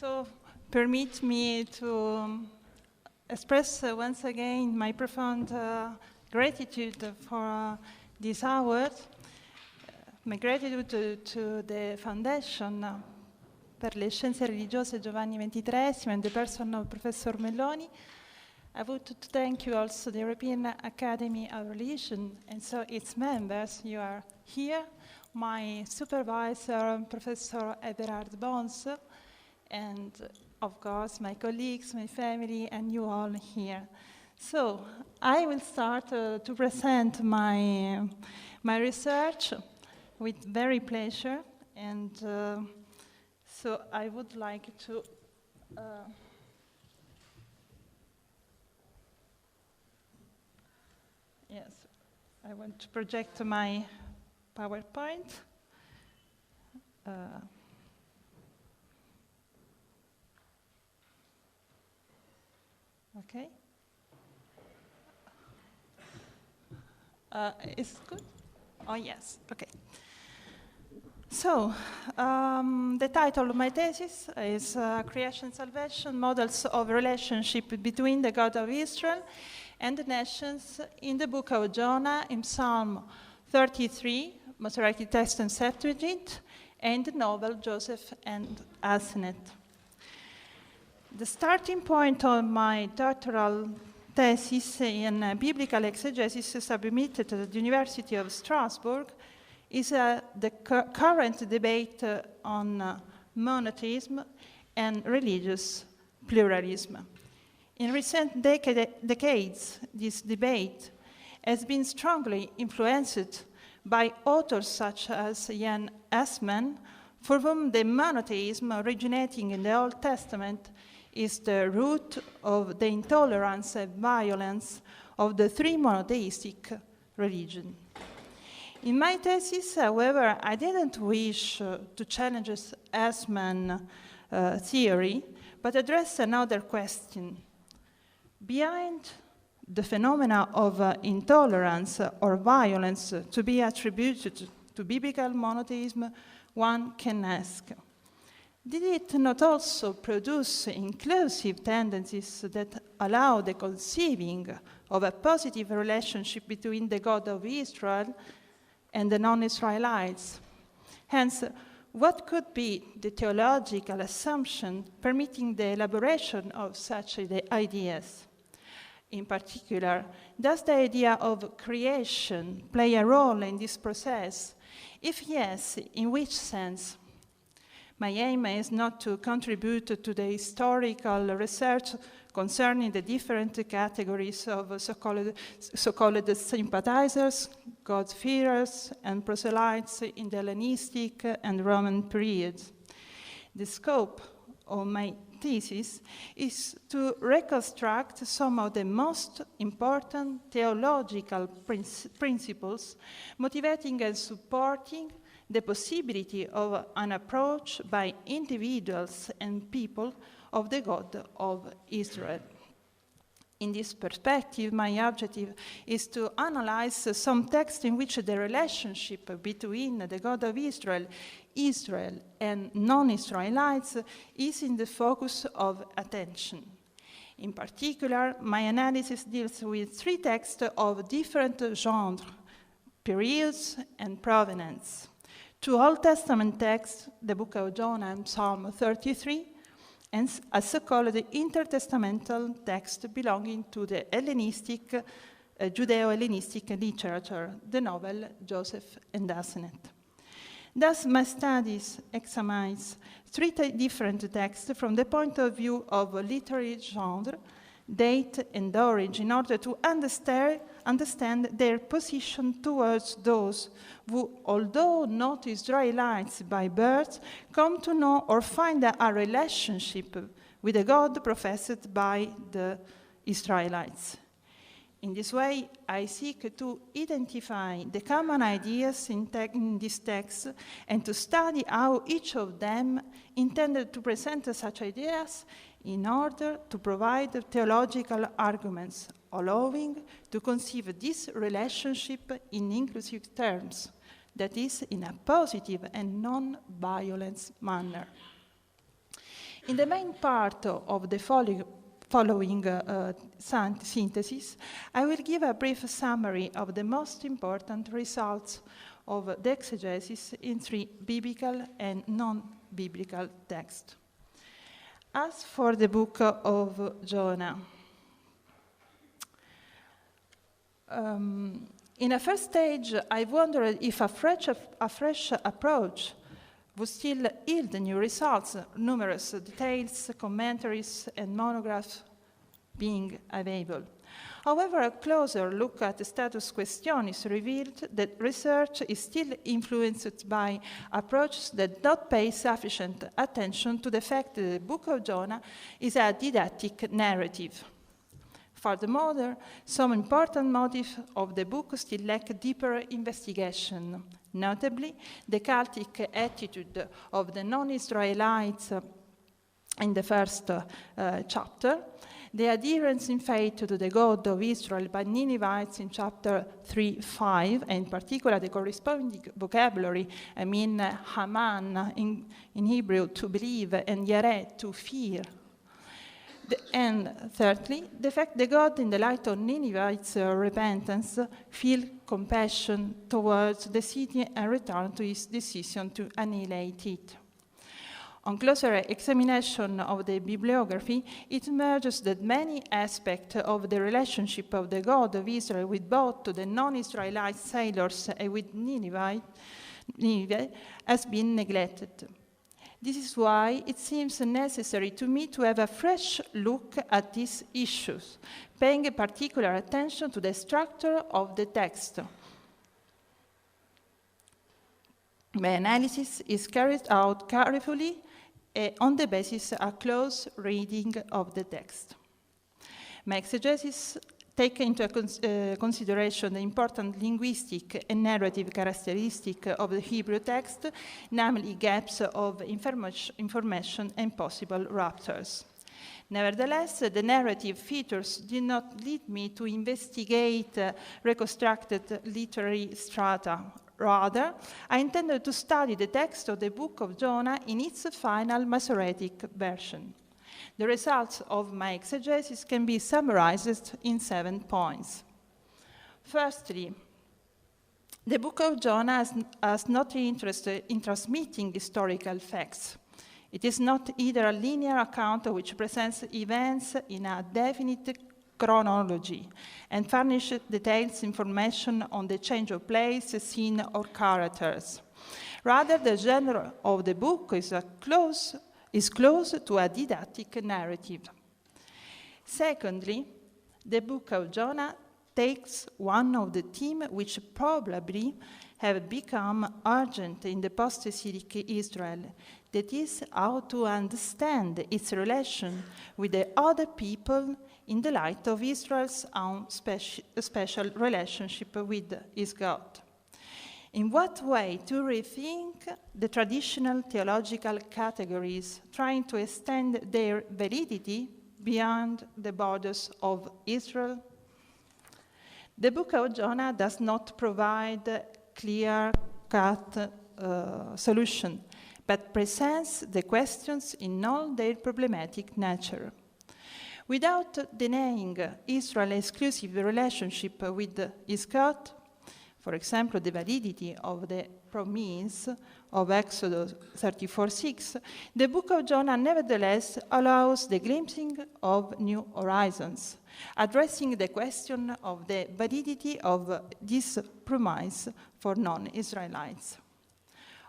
So permit me to express once again my profound gratitude for this award. My gratitude to the Foundation per le Scienze Religiose Giovanni XXIII and the person of Professor Melloni. I would to thank you also the European Academy of Religion and so its members. You are here, my supervisor, Professor Eberhard Bons, and of course my colleagues, my family, and you all here. So I will start to present my research with very pleasure, and so I would like to yes, I want to project my PowerPoint. Okay. Is it good? Oh, yes. Okay. So, the title of my thesis is Creation Salvation, Models of Relationship Between the God of Israel and the Nations in the Book of Jonah, in Psalm 33, Masoretic Text and Septuagint, and the novel Joseph and Asenath. The starting point of my doctoral thesis in biblical exegesis submitted to the University of Strasbourg is the current debate on monotheism and religious pluralism. In recent decades, this debate has been strongly influenced by authors such as Jan Assmann, for whom the monotheism originating in the Old Testament is the root of the intolerance and violence of the three monotheistic religions. In my thesis, however, I didn't wish to challenge Assmann's theory, but address another question. Behind the phenomena of intolerance or violence to be attributed to biblical monotheism, one can ask, did it not also produce inclusive tendencies that allow the conceiving of a positive relationship between the God of Israel and the non-Israelites? Hence, what could be the theological assumption permitting the elaboration of such ideas? In particular, does the idea of creation play a role in this process? If yes, in which sense? My aim is not to contribute to the historical research concerning the different categories of so-called sympathizers, God-fearers, and proselytes in the Hellenistic and Roman periods. The scope of my thesis is to reconstruct some of the most important theological principles motivating and supporting the possibility of an approach by individuals and people of the God of Israel. In this perspective, my objective is to analyze some texts in which the relationship between the God of Israel, and non-Israelites is in the focus of attention. In particular, my analysis deals with three texts of different genres, periods, and provenance. Two Old Testament texts, the Book of Jonah and Psalm 33, and a so-called intertestamental text belonging to the Hellenistic, Judeo-Hellenistic literature, the novel Joseph and Asenath. Thus, my studies examines three different texts from the point of view of literary genre, date, and origin in order to understand their position towards those who, although not Israelites by birth, come to know or find a relationship with the God professed by the Israelites. In this way, I seek to identify the common ideas in this text and to study how each of them intended to present such ideas in order to provide theological arguments, allowing to conceive this relationship in inclusive terms, that is, in a positive and non-violent manner. In the main part of the following synthesis, I will give a brief summary of the most important results of the exegesis in 3 biblical and non-biblical texts. As for the book of Jonah, in a first stage, I wondered if a fresh approach would still yield new results, numerous details, commentaries, and monographs being available. However, a closer look at the status questionis revealed that research is still influenced by approaches that don't pay sufficient attention to the fact that the Book of Jonah is a didactic narrative. Furthermore, some important motifs of the book still lack deeper investigation, notably the cultic attitude of the non-Israelites in the first chapter, the adherence in faith to the God of Israel by Ninevites in chapter 3-5, and in particular the corresponding vocabulary, Haman in Hebrew, to believe, and Yareh, to fear. And thirdly, the fact that God, in the light of Ninevites' repentance, feel compassion towards the city and return to his decision to annihilate it. On closer examination of the bibliography, it emerges that many aspects of the relationship of the God of Israel with both the non-Israelite sailors and with Nineveh has been neglected. This is why it seems necessary to me to have a fresh look at these issues, paying particular attention to the structure of the text. My analysis is carried out carefully on the basis of a close reading of the text. My exegesis take into consideration the important linguistic and narrative characteristic of the Hebrew text, namely gaps of information and possible ruptures. Nevertheless, the narrative features did not lead me to investigate reconstructed literary strata. Rather, I intended to study the text of the Book of Jonah in its final Masoretic version. The results of my exegesis can be summarized in 7 points. Firstly, the Book of Jonah has not interest in transmitting historical facts. It is not either a linear account which presents events in a definite chronology and furnishes detailed information on the change of place, scene, or characters. Rather, the genre of the book is close to a didactic narrative. Secondly, the Book of Jonah takes one of the themes which probably have become urgent in the post-Syriac Israel, that is, how to understand its relation with the other people in the light of Israel's own special relationship with his God. In what way to rethink the traditional theological categories, trying to extend their validity beyond the borders of Israel? The Book of Jonah does not provide a clear-cut solution, but presents the questions in all their problematic nature. Without denying Israel's exclusive relationship with his God, for example, the validity of the promise of Exodus 34:6, the Book of Jonah nevertheless allows the glimpsing of new horizons, addressing the question of the validity of this promise for non-Israelites.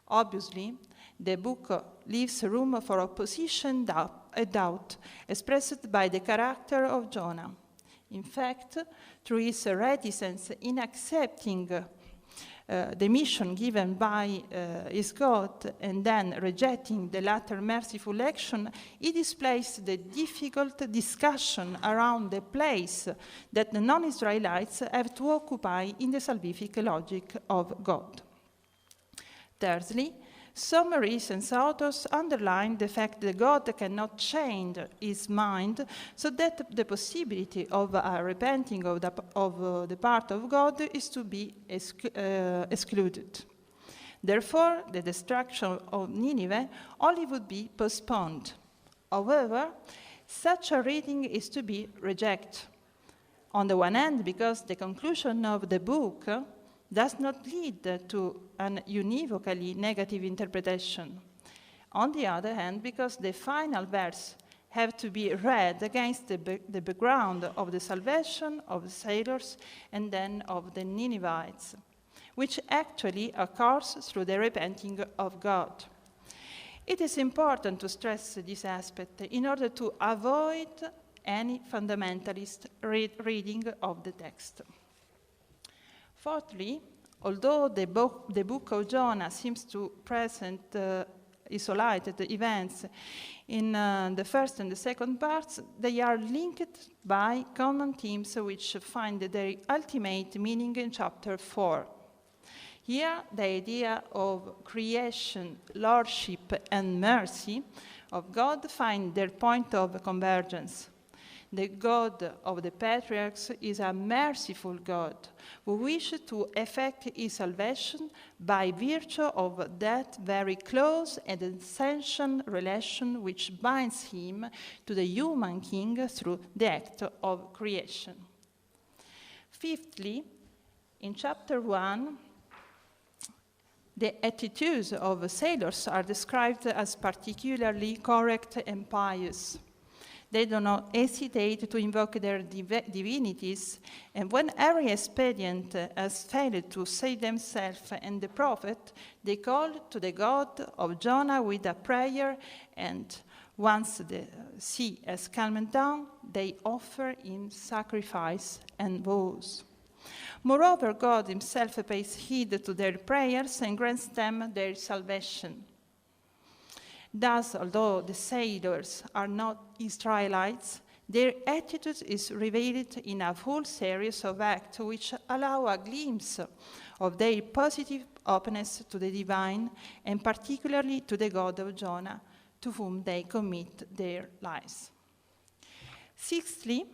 Obviously, the book leaves room for opposition and doubt expressed by the character of Jonah. In fact, through his reticence in accepting the mission given by his God and then rejecting the latter merciful action, he displays the difficult discussion around the place that the non-Israelites have to occupy in the salvific logic of God. Thirdly, some recent authors underline the fact that God cannot change his mind, so that the possibility of a repenting of the part of God is to be excluded. Therefore, the destruction of Nineveh only would be postponed. However, such a reading is to be rejected. On the one hand, because the conclusion of the book does not lead to an univocally negative interpretation. On the other hand, because the final verse have to be read against the background of the salvation of the sailors and then of the Ninevites, which actually occurs through the repenting of God. It is important to stress this aspect in order to avoid any fundamentalist reading of the text. Fourthly, although the book of Jonah seems to present isolated events in the first and the second parts, they are linked by common themes which find their ultimate meaning in chapter 4. Here, the idea of creation, lordship, and mercy of God find their point of convergence. The God of the patriarchs is a merciful God who wishes to effect his salvation by virtue of that very close and essential relation which binds him to the human king through the act of creation. Fifthly, in chapter 1, the attitudes of sailors are described as particularly correct and pious. They do not hesitate to invoke their divinities, and when every expedient has failed to save themselves and the prophet, they call to the God of Jonah with a prayer, and once the sea has calmed down, they offer him sacrifice and vows. Moreover, God himself pays heed to their prayers and grants them their salvation. Thus, although the sailors are not Israelites, their attitude is revealed in a full series of acts which allow a glimpse of their positive openness to the divine, and particularly to the God of Jonah, to whom they commit their lives. Sixthly,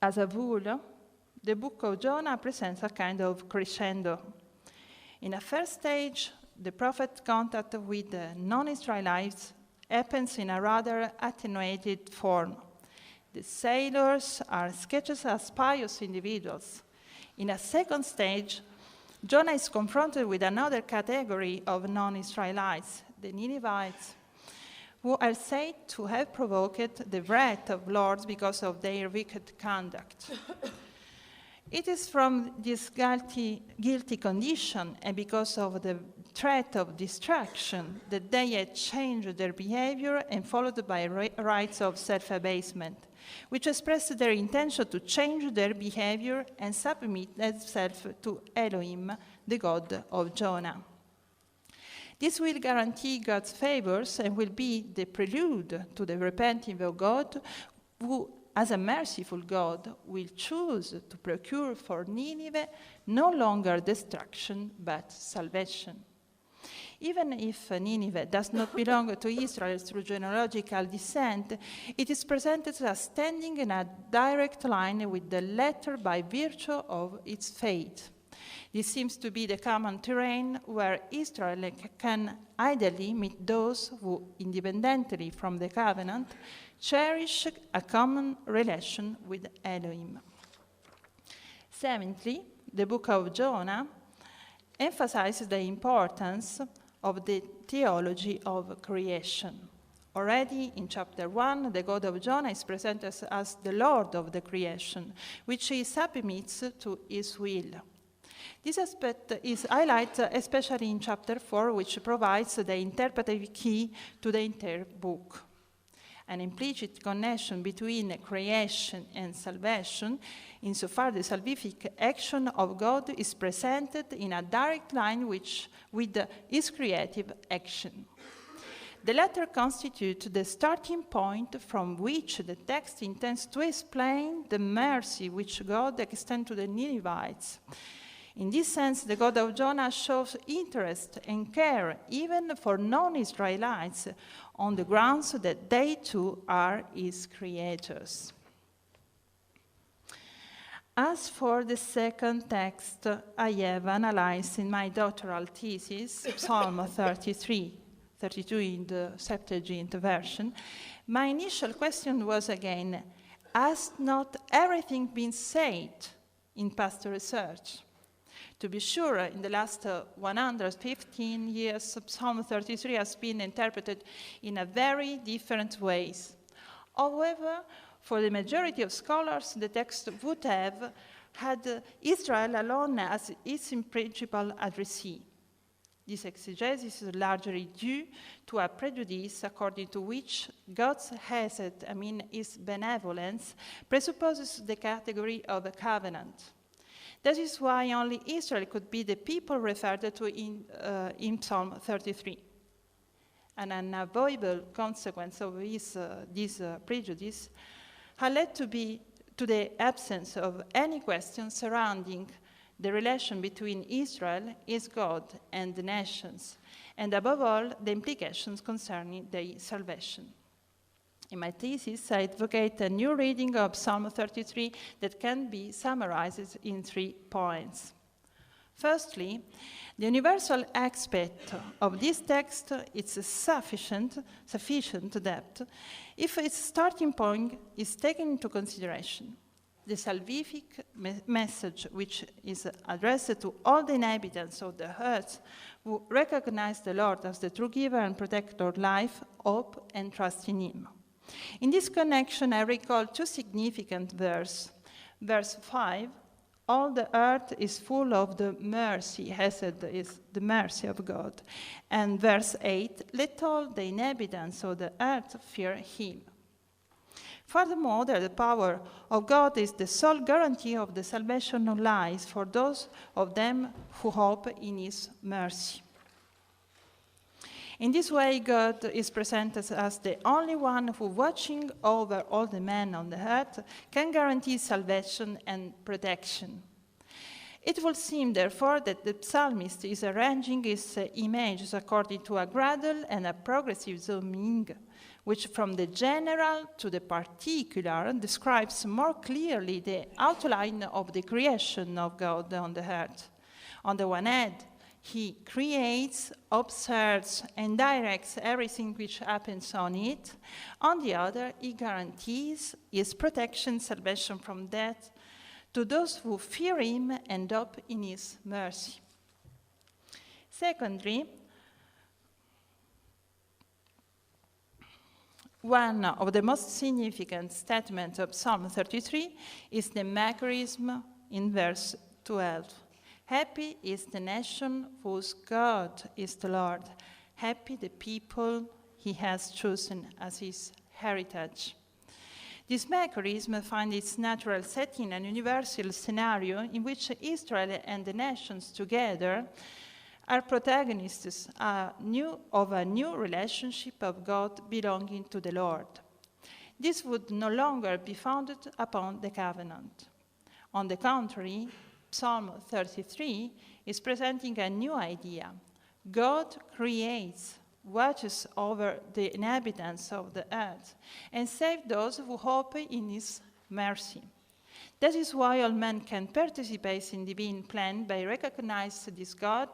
as a whole, the book of Jonah presents a kind of crescendo. In a first stage, the prophet's contact with the non-Israelites happens in a rather attenuated form. The sailors are sketched as pious individuals. In a second stage, Jonah is confronted with another category of non-Israelites, the Ninevites, who are said to have provoked the wrath of lords because of their wicked conduct. It is from this guilty condition and because of the threat of destruction that they had changed their behavior and followed by rites of self-abasement, which expressed their intention to change their behavior and submit themselves to Elohim, the God of Jonah. This will guarantee God's favors and will be the prelude to the repenting of God, who, as a merciful God, will choose to procure for Nineveh no longer destruction but salvation. Even if Nineveh does not belong to Israel through genealogical descent, it is presented as standing in a direct line with the latter by virtue of its fate. This seems to be the common terrain where Israel can ideally meet those who, independently from the covenant, cherish a common relation with Elohim. Seventhly, the book of Jonah emphasizes the importance of the theology of creation. Already in chapter 1, the God of Jonah is presented as the Lord of the creation, which he submits to his will. This aspect is highlighted especially in chapter 4, which provides the interpretive key to the entire book. An implicit connection between creation and salvation, insofar the salvific action of God is presented in a direct line with his creative action. The latter constitutes the starting point from which the text intends to explain the mercy which God extends to the Ninevites. In this sense, the God of Jonah shows interest and care even for non-Israelites on the grounds that they too are his creators. As for the second text I have analyzed in my doctoral thesis, Psalm 32 in the Septuagint version, My initial question was again, has not everything been said in past research? To be sure, in the last 115 years, Psalm 33 has been interpreted in a very different ways. However, for the majority of scholars, the text would have had Israel alone as its principal addressee. This exegesis is largely due to a prejudice according to which God's hesed, his benevolence, presupposes the category of a covenant. That is why only Israel could be the people referred to in Psalm 33. An unavoidable consequence of this prejudice had led to the absence of any question surrounding the relation between Israel, his God, and the nations, and above all, the implications concerning their salvation. In my thesis, I advocate a new reading of Psalm 33 that can be summarized in 3 points. Firstly, the universal aspect of this text is sufficient depth if its starting point is taken into consideration. The salvific message, which is addressed to all the inhabitants of the earth who recognize the Lord as the true giver and protector of life, hope, and trust in Him. In this connection, I recall 2 significant verses. Verse 5, all the earth is full of the mercy, Hesed is the mercy of God. And verse 8, let all the inhabitants of the earth fear Him. Furthermore, the power of God is the sole guarantee of the salvation of lives for those of them who hope in His mercy. In this way, God is presented as the only one who, watching over all the men on the earth, can guarantee salvation and protection. It will seem, therefore, that the psalmist is arranging his images according to a gradual and a progressive zooming, which from the general to the particular describes more clearly the outline of the creation of God on the earth. On the one hand, He creates, observes, and directs everything which happens on it. On the other, He guarantees His protection, salvation from death to those who fear Him and hope in His mercy. Secondly, one of the most significant statements of Psalm 33 is the mechanism in verse 12. Happy is the nation whose God is the Lord. Happy the people He has chosen as His heritage. This mechanism finds its natural setting in a universal scenario in which Israel and the nations together are protagonists of a new relationship of God belonging to the Lord. This would no longer be founded upon the covenant. On the contrary, Psalm 33 is presenting a new idea. God creates, watches over the inhabitants of the earth, and saves those who hope in His mercy. That is why all men can participate in the divine plan by recognizing this God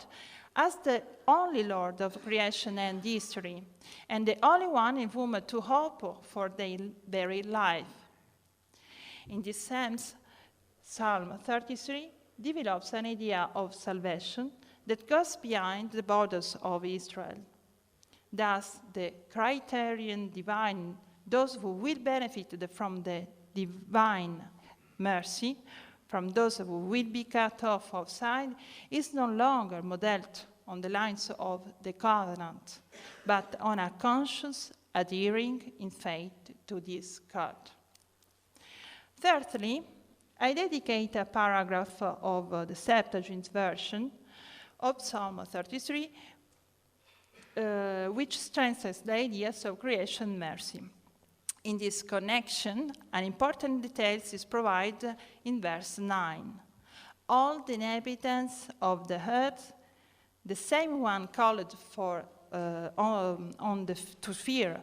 as the only Lord of creation and history, and the only one in whom to hope for their very life. In this sense, Psalm 33 develops an idea of salvation that goes beyond the borders of Israel. Thus, the criterion divine, those who will benefit from the divine mercy, from those who will be cut off outside, is no longer modeled on the lines of the covenant, but on a conscious adhering in faith to this God. Thirdly, I dedicate a paragraph of the Septuagint version of Psalm 33, which strengthens the ideas of creation mercy. In this connection, an important detail is provided in verse 9. All the inhabitants of the earth, the same one called for to fear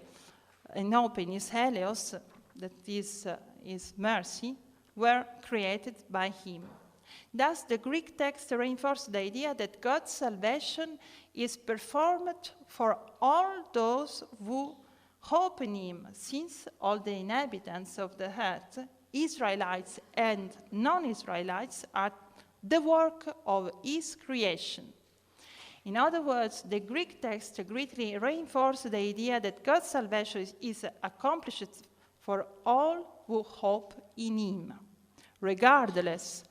and hope in His Helios, that is His mercy, were created by Him. Thus, the Greek text reinforces the idea that God's salvation is performed for all those who Hope in him, since all the inhabitants of the earth, Israelites and non-Israelites, are the work of his creation. In other words, the Greek text greatly reinforces the idea that God's salvation is accomplished for all who hope in him, regardless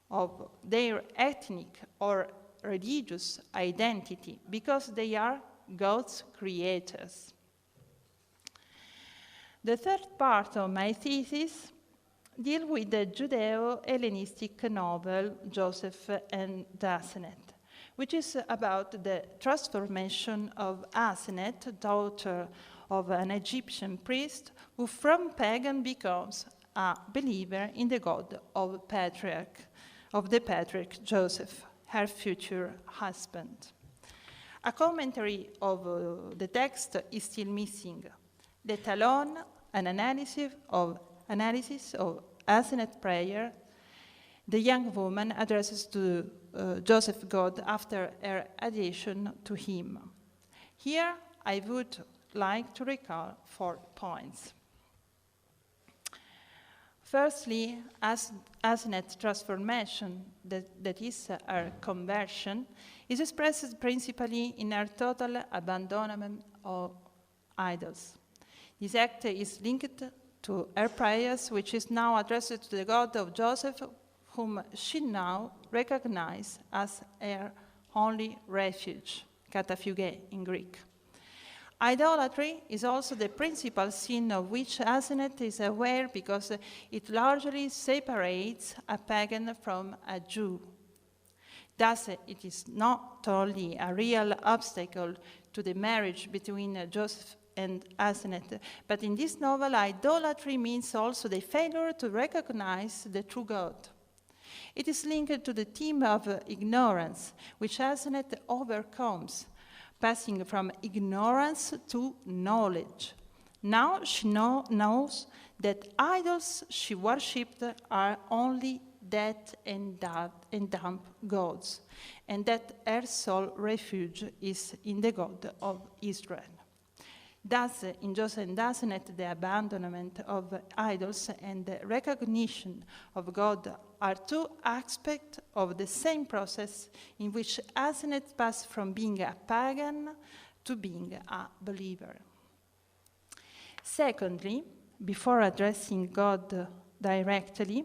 of their ethnic or religious identity, because they are God's creators. The third part of my thesis deals with the Judeo-Hellenistic novel Joseph and Asenath, which is about the transformation of Asenath, daughter of an Egyptian priest, who from pagan becomes a believer in the God of the patriarch Joseph, her future husband. A commentary of the text is still missing, let alone an analysis of Asenath's prayer the young woman addresses to Joseph God after her adhesion to him. Here I would like to recall 4 points. Firstly, Asenath's transformation, that is her conversion, is expressed principally in her total abandonment of idols. This act is linked to her prayers, which is now addressed to the God of Joseph, whom she now recognizes as her only refuge, kataphyge in Greek. Idolatry is also the principal sin of which Asenath is aware because it largely separates a pagan from a Jew. Thus, it is not only a real obstacle to the marriage between Joseph and Asenath, but in this novel, idolatry means also the failure to recognize the true God. It is linked to the theme of ignorance, which Asenath overcomes, passing from ignorance to knowledge. Now she knows that idols she worshipped are only dead and dumb gods, and that her sole refuge is in the God of Israel. Thus, in Joseph and Asenath, the abandonment of idols and the recognition of God are 2 aspects of the same process in which Asenath passed from being a pagan to being a believer. Secondly, before addressing God directly,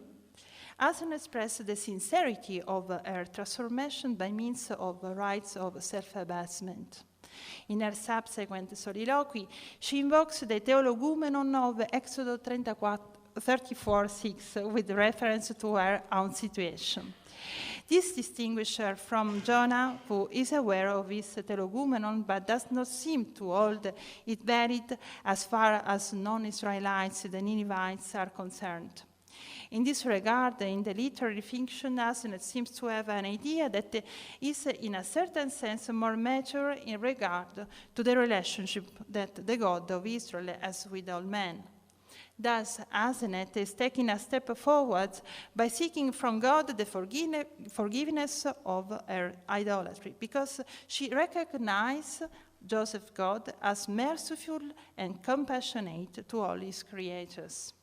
Asenath expressed the sincerity of her transformation by means of rites of self-abasement. In her subsequent soliloquy, she invokes the Theologumenon of Exodus 34:6 with reference to her own situation. This distinguishes her from Jonah, who is aware of his Theologumenon but does not seem to hold it valid as far as non-Israelites, the Ninevites, are concerned. In this regard, in the literary fiction, Asenath seems to have an idea that is, in a certain sense, more mature in regard to the relationship that the God of Israel has with all men. Thus, Asenath is taking a step forward by seeking from God the forgiveness of her idolatry, because she recognizes Joseph God as merciful and compassionate to all his creatures.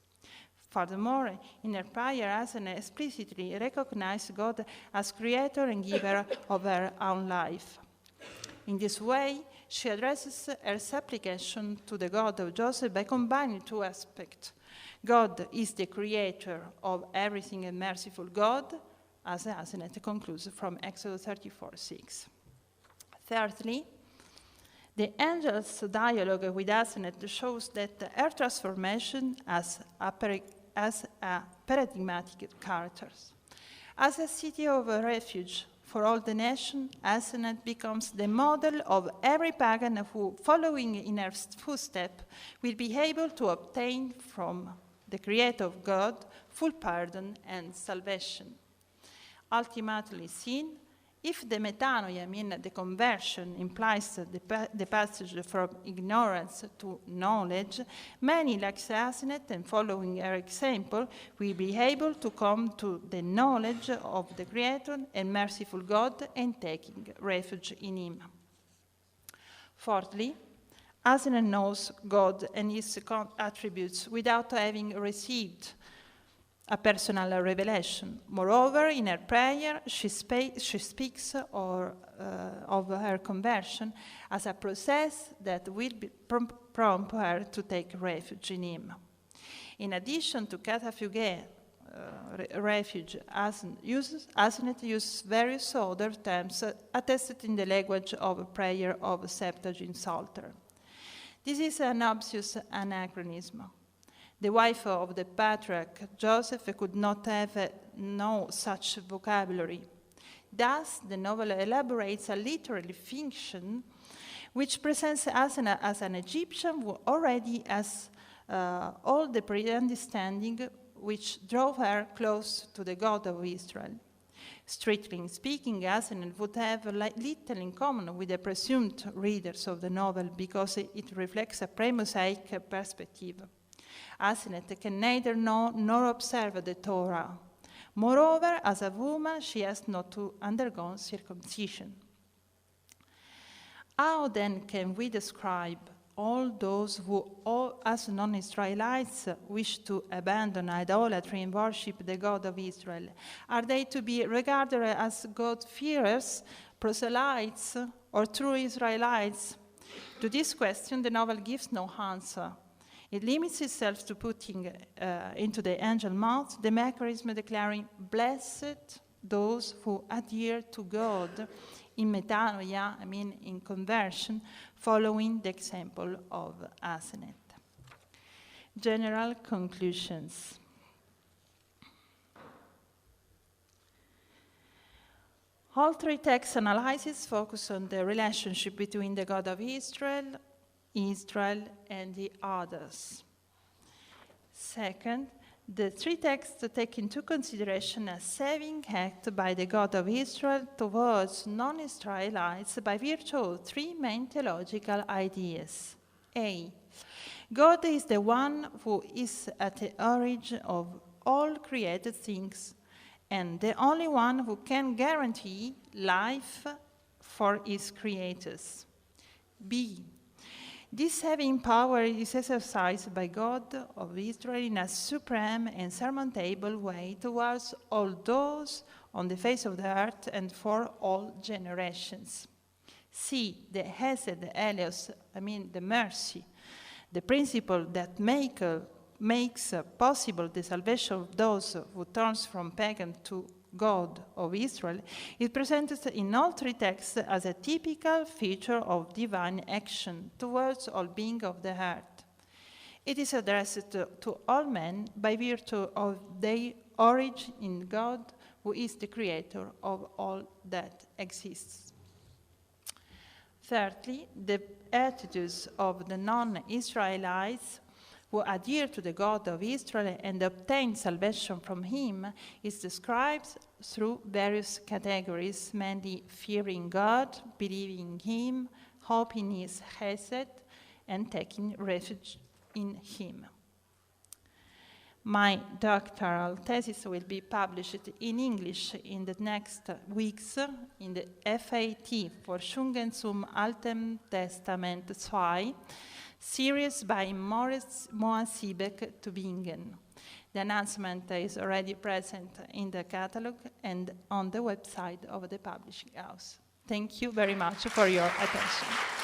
Furthermore, in her prayer, Asenath explicitly recognized God as creator and giver of her own life. In this way, she addresses her supplication to the God of Joseph by combining 2 aspects. God is the creator of everything and merciful God, as Asenath concludes from Exodus 34:6. Thirdly, the angel's dialogue with Asenath shows that her transformation as a paradigmatic character. As a city of refuge for all the nation, Asenath becomes the model of every pagan who, following in her footsteps, will be able to obtain from the Creator of God full pardon and salvation. Ultimately seen, if the metanoia, the conversion, implies the passage from ignorance to knowledge, many, like Asenath and following her example, will be able to come to the knowledge of the Creator and merciful God and taking refuge in Him. Fourthly, Asena knows God and his attributes without having received a personal revelation. Moreover, in her prayer, she speaks of her conversion as a process that will prompt her to take refuge in him. In addition to cataphuge, refuge, Asenet uses various other terms attested in the language of prayer of Septuagint Psalter. This is an obvious anachronism. The wife of the patriarch Joseph could not have no such vocabulary. Thus, the novel elaborates a literary fiction which presents Asena as an Egyptian who already has all the pre-understanding which drove her close to the God of Israel. Strictly speaking, Asenet would have little in common with the presumed readers of the novel because it reflects a pre-Mosaic perspective. Asenet can neither know nor observe the Torah. Moreover, as a woman, she has not to undergo circumcision. How then can we describe all those who, as non-Israelites, wish to abandon idolatry and worship the God of Israel? Are they to be regarded as God-fearers, proselytes, or true Israelites? To this question, the novel gives no answer. It limits itself to putting into the angel mouth the mechanism declaring, "Blessed those who adhere to God in metanoia," in conversion, following the example of Asenet. General conclusions. All three text analyses focus on the relationship between the God of Israel, and the others. Second, the three texts take into consideration a saving act by the God of Israel towards non-Israelites by virtue of three main theological ideas. A. God is the one who is at the origin of all created things and the only one who can guarantee life for his creators. B. This saving power is exercised by God of Israel in a supreme and surmountable way towards all those on the face of the earth and for all generations. C. The Hesed, Elios, the mercy, the principle that makes possible the salvation of those who turn from pagan to God of Israel, is presented in all three texts as a typical feature of divine action towards all being of the earth. It is addressed to all men by virtue of their origin in God, who is the creator of all that exists. Thirdly, the attitudes of the non-Israelites who adhere to the God of Israel and obtain salvation from him is described through various categories, mainly fearing God, believing him, hoping his chesed, and taking refuge in him. My doctoral thesis will be published in English in the next weeks in the FAT for Schwungen zum Alten Testament 2, series by Mohr, Siebeck, Tübingen. The announcement is already present in the catalog and on the website of the publishing house. Thank you very much for your attention.